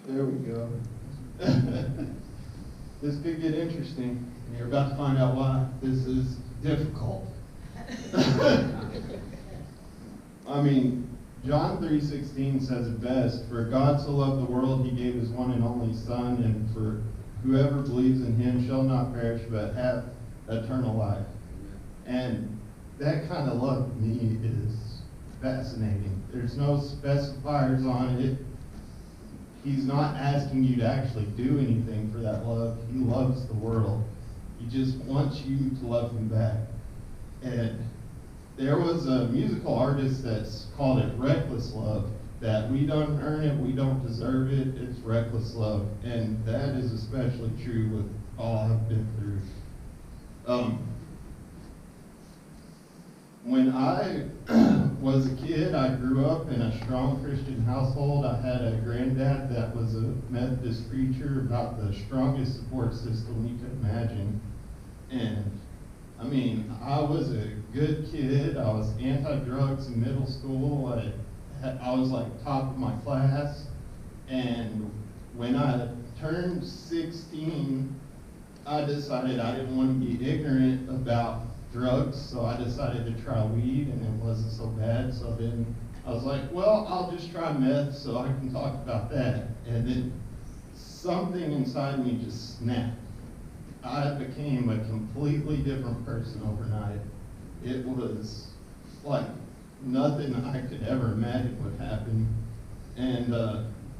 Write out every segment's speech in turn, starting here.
There we go. This could get interesting, and you're about to find out why this is difficult. I mean, John 3:16 says it best, "For God so loved the world, he gave his one and only Son, and for whoever believes in him shall not perish, but have eternal life." And that kind of love to me is fascinating. There's no specifiers on it. He's not asking you to actually do anything for that love. He loves the world. He just wants you to love him back. And there was a musical artist that's called it reckless love, that we don't earn it, we don't deserve it, it's reckless love. And that is especially true with all I've been through. When I was a kid, I grew up in a strong Christian household. I had a granddad that was a Methodist preacher, about the strongest support system you could imagine. And I mean, I was a good kid. I was anti-drugs in middle school. I was like top of my class. And when I turned 16, I decided I didn't want to be ignorant about drugs, so I decided to try weed, and it wasn't so bad. So then I was like, well, I'll just try meth so I can talk about that. And then something inside me just snapped. I became a completely different person overnight. It was like nothing I could ever imagine would happen. And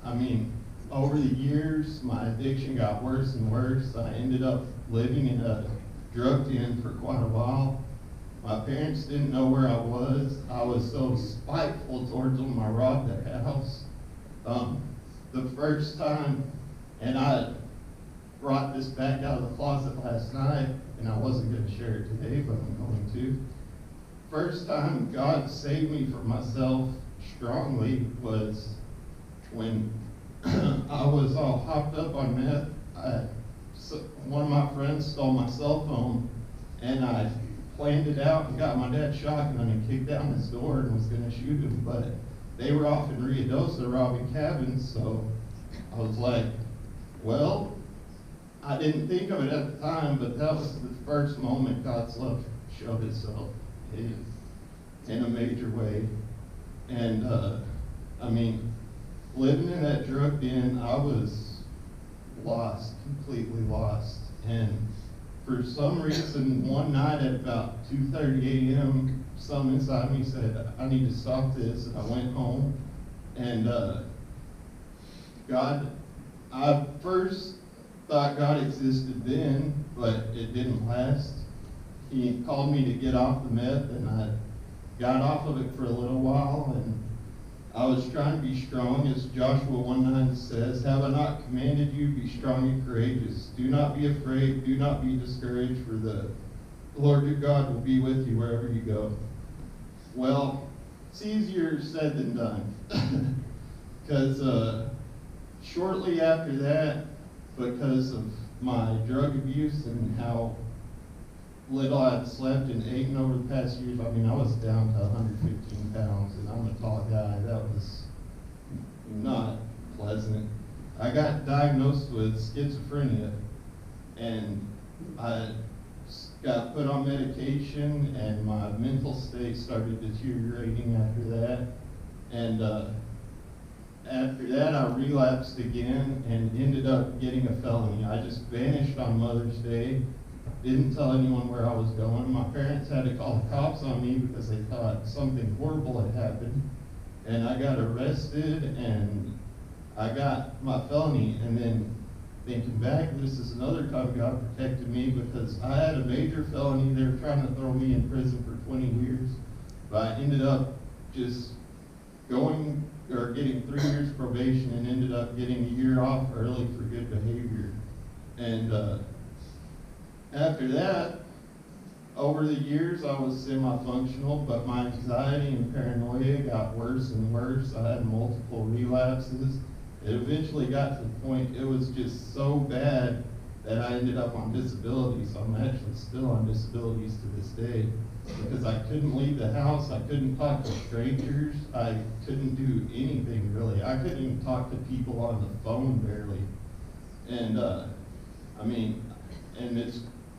I mean, over the years, my addiction got worse and worse. I ended up living in a drug den for quite a while. My parents didn't know where I was. I was so spiteful towards them, I robbed their house. The first time, and I brought this back out of the closet last night, and I wasn't going to share it today, but I'm going to. First time God saved me from myself strongly was when I was all hopped up on meth. One of my friends stole my cell phone, and I planned it out and got my dad shotgun and kicked down his door and was going to shoot him, but they were off in Ruidoso robbing cabins, so I was like, well, I didn't think of it at the time, but that was the first moment God's love showed itself in a major way. And I mean, living in that drug den, I was lost, completely lost. And for some reason, one night at about 2:30 a.m., something inside me said, I need to stop this. And I went home, and I first thought God existed then, but it didn't last. He called me to get off the meth, and I got off of it for a little while, and I was trying to be strong, as Joshua 1:9 says, "Have I not commanded you, be strong and courageous? Do not be afraid, do not be discouraged, for the Lord your God will be with you wherever you go." Well, it's easier said than done. Because shortly after that, because of my drug abuse and how little I'd slept and eaten over the past years, I mean, I was down to 115 pounds, and I'm a tall guy. That was not pleasant. I got diagnosed with schizophrenia, and I got put on medication, and my mental state started deteriorating after that. And after that, I relapsed again and ended up getting a felony. I just vanished on Mother's Day. Didn't tell anyone where I was going. My parents had to call the cops on me because they thought something horrible had happened. And I got arrested, and I got my felony. And then thinking back, this is another time God protected me, because I had a major felony. They were trying to throw me in prison for 20 years. But I ended up just getting 3 years probation, and ended up getting a year off early for good behavior. And after that, over the years, I was semi-functional, but my anxiety and paranoia got worse and worse. I had multiple relapses. It eventually got to the point, it was just so bad that I ended up on disability, so I'm actually still on disabilities to this day, because I couldn't leave the house, I couldn't talk to strangers, I couldn't do anything really. I couldn't even talk to people on the phone barely. And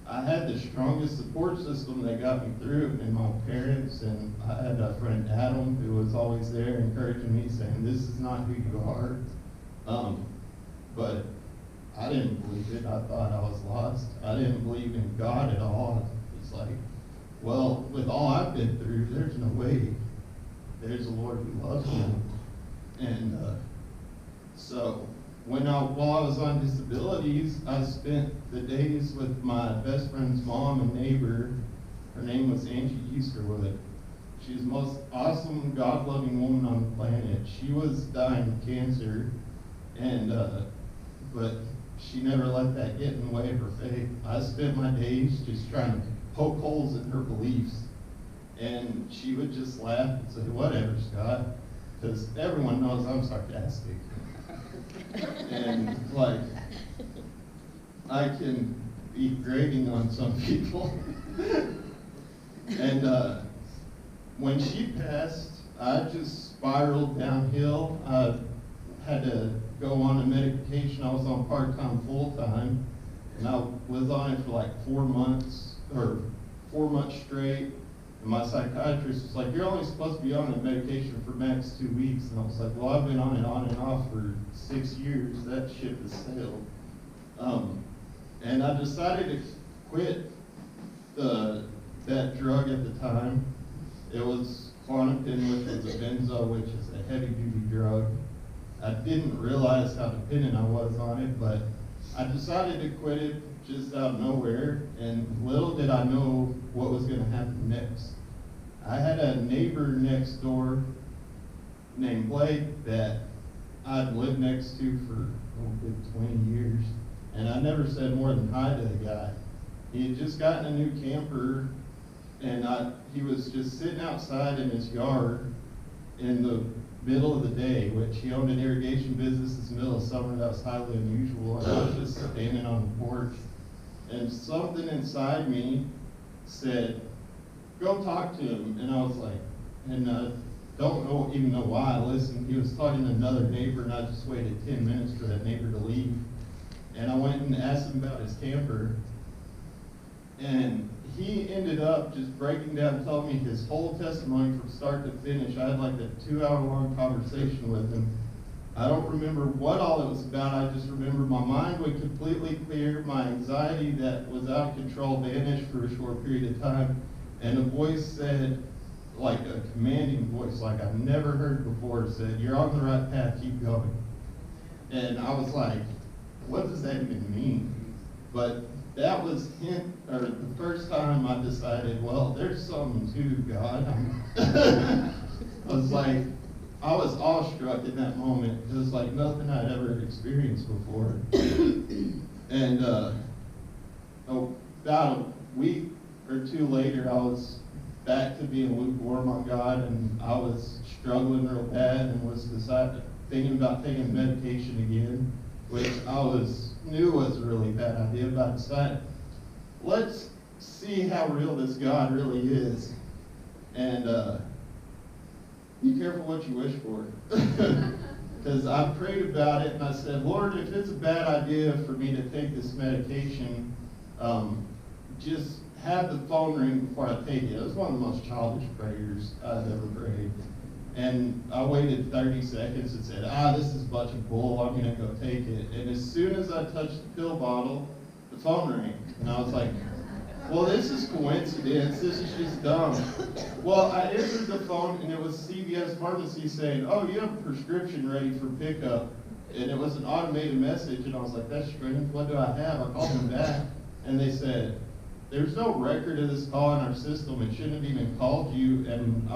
I had the strongest support system that got me through, and my parents, and I had a friend, Adam, who was always there encouraging me, saying, this is not who you are. But I didn't believe it. I thought I was lost. I didn't believe in God at all. It's like, well, with all I've been through, there's no way there's a Lord who loves me. And so while I was on disabilities, I spent the days with my best friend's mom and neighbor. Her name was Angie Easterwood. She's the most awesome, God-loving woman on the planet. She was dying of cancer, and but she never let that get in the way of her faith. I spent my days just trying to poke holes in her beliefs, and she would just laugh and say, whatever, Scott, because everyone knows I'm sarcastic. And like, I can be grating on some people. And when she passed, I just spiraled downhill. I had to go on a medication. I was on part-time, full-time, and I was on it for like 4 months, or 4 months straight. And my psychiatrist was like, you're only supposed to be on that medication for max 2 weeks. And I was like, well, I've been on it on and off for 6 years. That ship has sailed. And I decided to quit that drug at the time. It was Klonopin, which is a benzo, which is a heavy-duty drug. I didn't realize how dependent I was on it, but I decided to quit it just out of nowhere, and little did I know what was going to happen next. I had a neighbor next door named Blake that I'd lived next to for a good 20 years, and I never said more than hi to the guy. He had just gotten a new camper, and he was just sitting outside in his yard in the middle of the day, which he owned an irrigation business. It's the middle of summer. That was highly unusual. And I was just standing on the porch, and something inside me said, go talk to him. And I was like, and I don't even know why I listened. He was talking to another neighbor, and I just waited 10 minutes for that neighbor to leave. And I went and asked him about his camper, and he ended up just breaking down, telling me his whole testimony from start to finish. I had like a 2-hour-long conversation with him. I don't remember what all it was about. I just remember my mind went completely clear. My anxiety that was out of control vanished for a short period of time. And a voice said, like a commanding voice, like I've never heard before, said, you're on the right path, keep going. And I was like, what does that even mean? But that was the first time I decided, well, there's something to God. I was like, I was awestruck in that moment. It was like nothing I'd ever experienced before. And about a week or two later, I was back to being lukewarm on God, and I was struggling real bad, and was thinking about taking medication again, which I knew was a really bad idea, but I decided, let's see how real this God really is. And be careful what you wish for. Because I prayed about it, and I said, Lord, if it's a bad idea for me to take this medication, just have the phone ring before I take it. It was one of the most childish prayers I've ever prayed. And I waited 30 seconds and said, this is a bunch of bull, I'm going to go take it. And as soon as I touched the pill bottle, the phone rang. And I was like, well, this is coincidence, this is just dumb. Well, I answered the phone, and it was CVS Pharmacy saying, oh, you have a prescription ready for pickup. And it was an automated message, and I was like, that's strange, what do I have? I called them back, and they said, there's no record of this call in our system. It shouldn't have even called you, and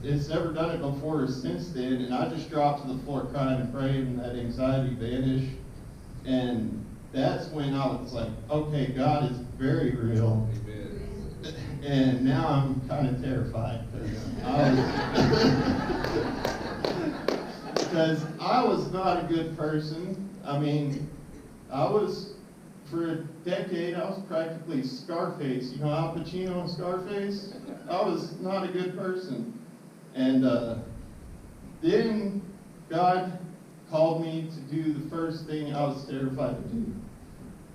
it's never done it before or since then. And I just dropped to the floor crying and praying, and that anxiety vanished. And that's when I was like, okay, God is very real. Amen. And now I'm kind of terrified because I was not a good person. I mean, for a decade, I was practically Scarface. You know Al Pacino and Scarface? I was not a good person. And then God called me to do the first thing I was terrified to do.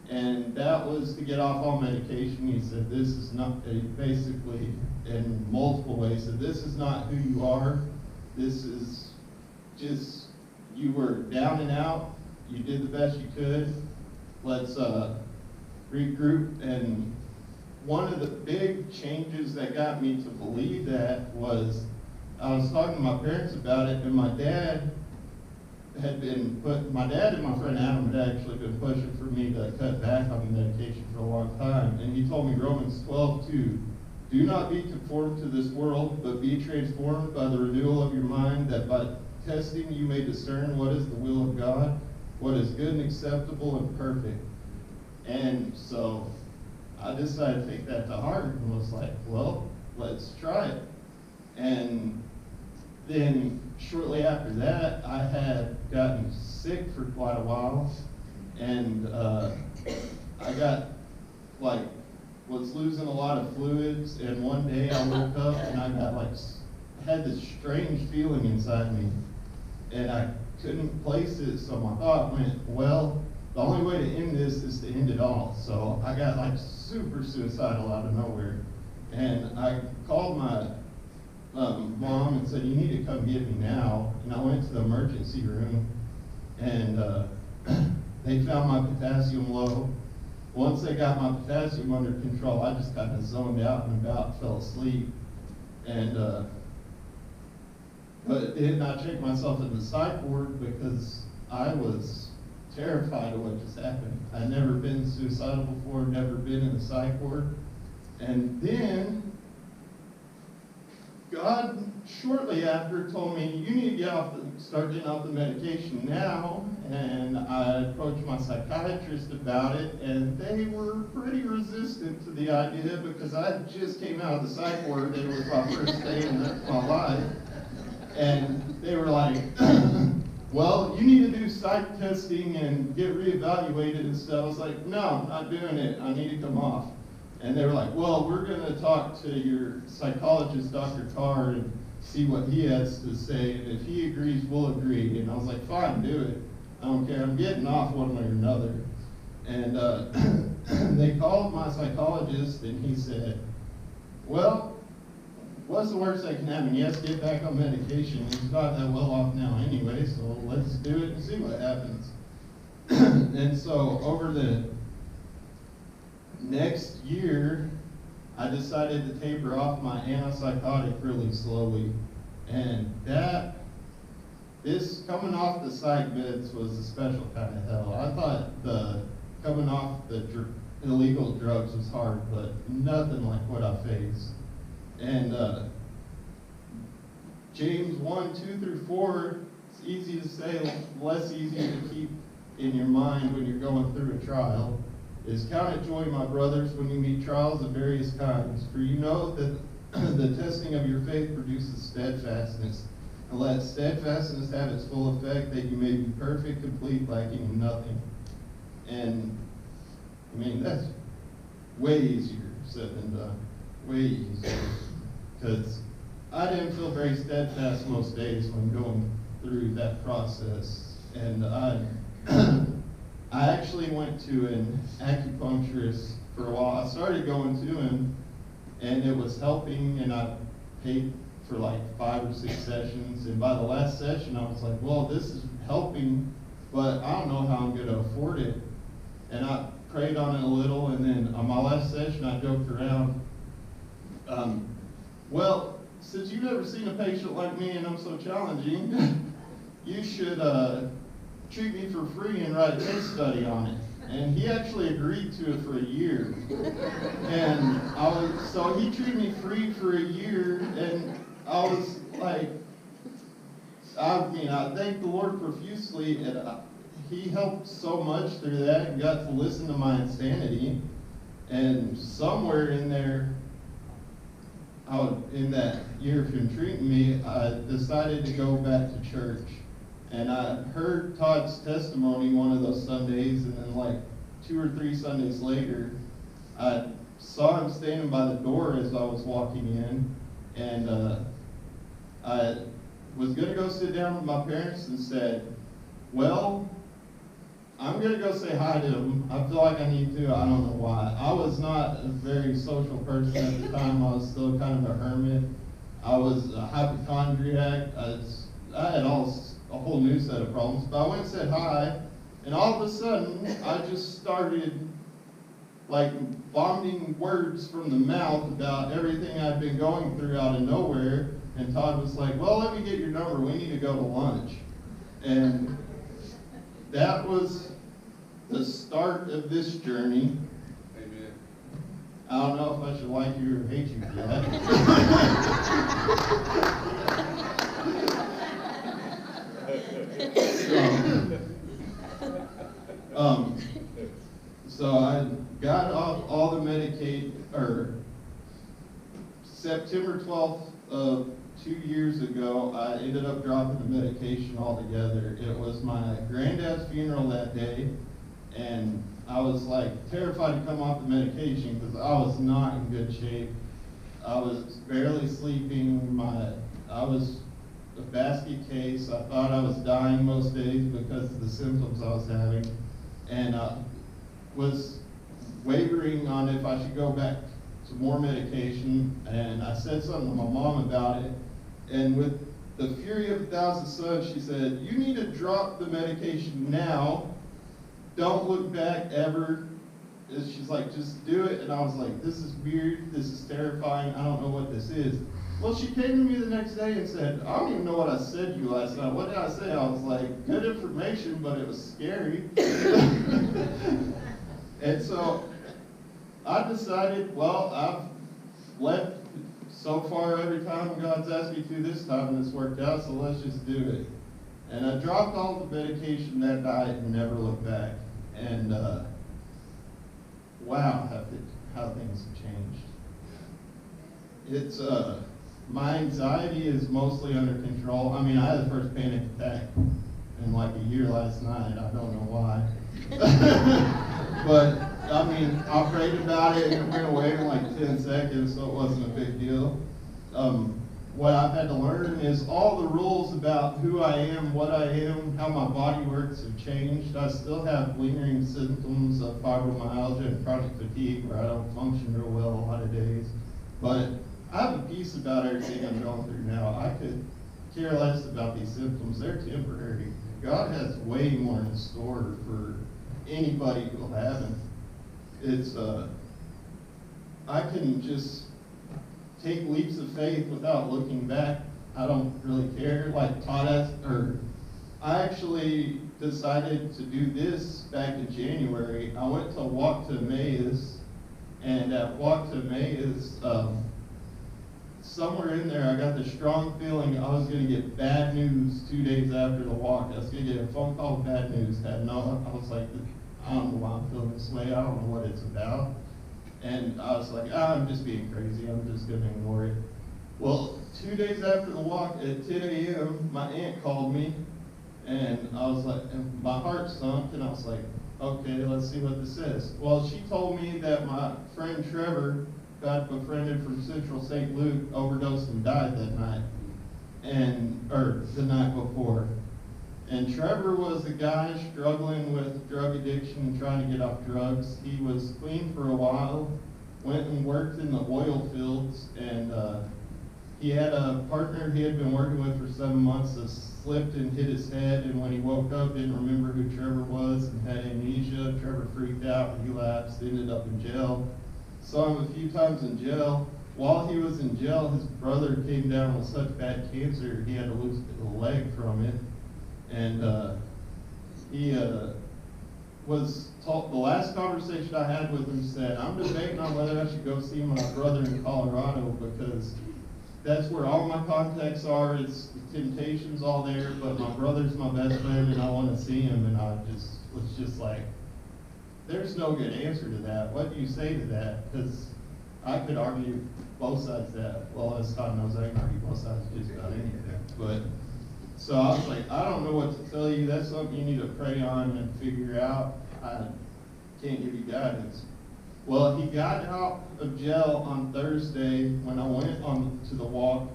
And that was to get off all medication. He said, this is not, basically, in multiple ways, said, this is not who you are. This is just, you were down and out. You did the best you could. Let's regroup. And one of the big changes that got me to believe that was, I was talking to my parents about it, and my dad and my friend Adam had actually been pushing for me to cut back on the medication for a long time. And he told me Romans 12:2, do not be conformed to this world, but be transformed by the renewal of your mind, that by testing you may discern what is the will of God, what is good and acceptable and perfect. And so I decided to take that to heart and was like, well, let's try it. And then shortly after that, I had gotten sick for quite a while, and I got, was losing a lot of fluids, and one day I woke up and I got had this strange feeling inside me, and I couldn't place it, so my thought went, well, the only way to end this is to end it all. So I got super suicidal out of nowhere, and I called my mom and said, you need to come get me now. And I went to the emergency room, and they found my potassium low. Once they got my potassium under control, I just kind of zoned out and about fell asleep. And but then I checked myself in the psych ward because I was terrified of what just happened. I'd never been suicidal before, never been in the psych ward. And then God, shortly after, told me, you need to start getting off the medication now. And I approached my psychiatrist about it, and they were pretty resistant to the idea because I just came out of the psych ward. It was my first day in my life. And they were like, well, you need to do psych testing and get reevaluated and stuff. I was like, no, I'm not doing it. I need to come off. And they were like, well, we're going to talk to your psychologist, Dr. Carr, and see what he has to say. And if he agrees, we'll agree. And I was like, fine, do it. I don't care. I'm getting off one way or another. And they called my psychologist, and he said, well, what's the worst that can happen? Yes, get back on medication. He's not that well off now anyway, so let's do it and see what happens. And so over the next year, I decided to taper off my antipsychotic really slowly. And this coming off the psych meds was a special kind of hell. I thought the coming off the illegal drugs was hard, but nothing like what I faced. And James 1:2-4, it's easy to say, less easy to keep in your mind when you're going through a trial, is count it joy, my brothers, when you meet trials of various kinds. For you know that the testing of your faith produces steadfastness. And let steadfastness have its full effect, that you may be perfect, complete, lacking in nothing. And, I mean, that's way easier said than done. Way easier. Because I didn't feel very steadfast most days when going through that process. And I actually went to an acupuncturist for a while. I started going to him, and it was helping, and I paid for 5 or 6 sessions. And by the last session, I was like, well, this is helping, but I don't know how I'm going to afford it. And I prayed on it a little, and then on my last session, I joked around, well, since you've never seen a patient like me and I'm so challenging, you should treat me for free and write a case study on it. And he actually agreed to it for a year. And so he treated me free for a year, and I was like, I thank the Lord profusely, and he helped so much through that and got to listen to my insanity. And somewhere in there, in that year of him treating me, I decided to go back to church. And I heard Todd's testimony one of those Sundays, and then 2 or 3 Sundays later, I saw him standing by the door as I was walking in, and I was going to go sit down with my parents and said, well, I'm going to go say hi to him. I feel like I need to. I don't know why. I was not a very social person at the time. I was still kind of a hermit. I was a hypochondriac. I had a whole new set of problems. But I went and said hi, and all of a sudden, I just started like vomiting words from the mouth about everything I'd been going through out of nowhere. And Todd was like, well, let me get your number. We need to go to lunch. And that was the start of this journey. Amen. I don't know if I should like you or hate you for that. So I got off all the September 12th of 2 years ago, I ended up dropping the medication altogether. It was my granddad's funeral that day, and I was like terrified to come off the medication because I was not in good shape. I was barely sleeping. I was a basket case. I thought I was dying most days because of the symptoms I was having, and I was wavering on if I should go back to more medication. And I said something to my mom about it. And with the fury of 1,000 suns, she said, you need to drop the medication now. Don't look back ever. And she's like, just do it. And I was like, this is weird. This is terrifying. I don't know what this is. Well, she came to me the next day and said, I don't even know what I said to you last night. What did I say? I was like, good information, but it was scary. And so I decided, well, I've left so far every time God's asked me to this time, and it's worked out, so let's just do it. And I dropped all the medication that night and never looked back. And wow, how things have changed. It's my anxiety is mostly under control. I mean, I had the first panic attack in like a year last night. I don't know why. But I mean, I prayed about it and it went away in like 10 seconds, so it wasn't a big deal. What I've had to learn is all the rules about who I am, what I am, how my body works have changed. I still have lingering symptoms of fibromyalgia and chronic fatigue where I don't function real well a lot of days. But I have a peace about everything I'm going through now. I could care less about these symptoms. They're temporary. God has way more in store for anybody who will have them. It's, I can just take leaps of faith without looking back. I don't really care. Like I actually decided to do this back in January. I went to Walk to Emmaus, and at Walk to Emmaus, somewhere in there, I got the strong feeling I was going to get bad news 2 days after the walk. I was going to get a phone call with bad news. I was like, I don't know why I'm feeling this way. I don't know what it's about. And I was like, I'm just being crazy. I'm just going to ignore it. Well, 2 days after the walk at 10 a.m., my aunt called me, and I was like, and my heart sunk, and I was like, okay, let's see what this is. Well, she told me that my friend Trevor got befriended from Central St. Luke, overdosed and died that night, or the night before. And Trevor was a guy struggling with drug addiction and trying to get off drugs. He was clean for a while, went and worked in the oil fields, and he had a partner he had been working with for 7 months that slipped and hit his head, and when he woke up, didn't remember who Trevor was and had amnesia. Trevor freaked out, relapsed, ended up in jail. Saw him a few times in jail. While he was in jail, his brother came down with such bad cancer, he had to lose a leg from it. And he was told, the last conversation I had with him said, I'm debating on whether I should go see my brother in Colorado because that's where all my contacts are. It's the temptation's all there, but my brother's my best friend and I want to see him. And I just was just like, there's no good answer to that. What do you say to that? Because I could argue both sides of that. Well, as Todd knows, I can argue both sides just about anything. But so I was like, I don't know what to tell you. That's something you need to pray on and figure out. can't give you guidance. Well, he got out of jail on Thursday when I went on to the walk.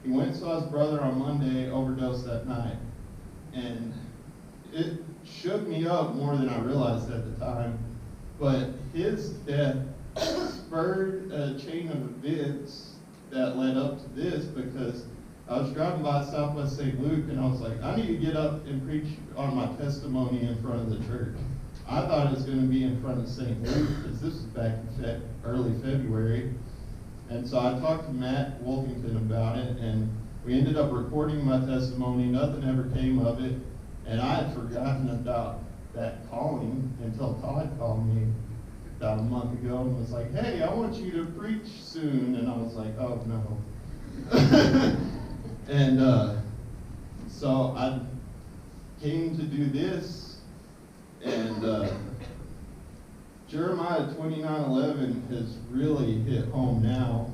He went and saw his brother on Monday, overdosed that night. And it shook me up more than I realized at the time. But his death spurred a chain of events that led up to this, because I was driving by Southwest St. Luke and I was like, I need to get up and preach on my testimony in front of the church. I thought it was going to be in front of St. Luke, because this was back in early February. And so I talked to Matt Wolfington about it, and we ended up recording my testimony. Nothing ever came of it. And I had forgotten about that calling until Todd called me about a month ago and was like, hey, I want you to preach soon. And I was like, oh, no. And so I came to do this, and Jeremiah 29:11 has really hit home now.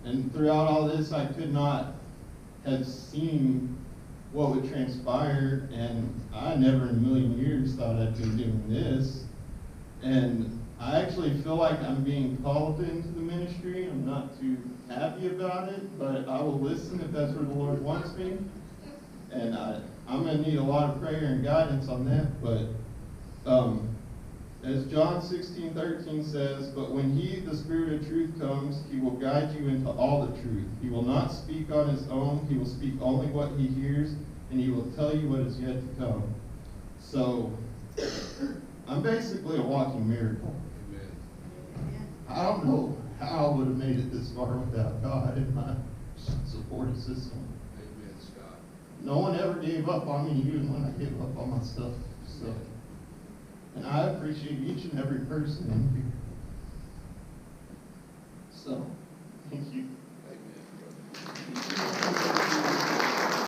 And throughout all this, I could not have seen what would transpire, and I never in a million years thought I'd be doing this. And I actually feel like I'm being called into the ministry. I'm not too happy about it, but I will listen if that's where the Lord wants me. And I'm going to need a lot of prayer and guidance on that. But as John 16:13 says, but when he, the Spirit of truth, comes, he will guide you into all the truth. He will not speak on his own. He will speak only what he hears, and he will tell you what is yet to come. So I'm basically a walking miracle. I don't know how I would have made it this far without God in my support system. Amen, Scott. No one ever gave up on me, even when I gave up on myself. So, and I appreciate each and every person in here.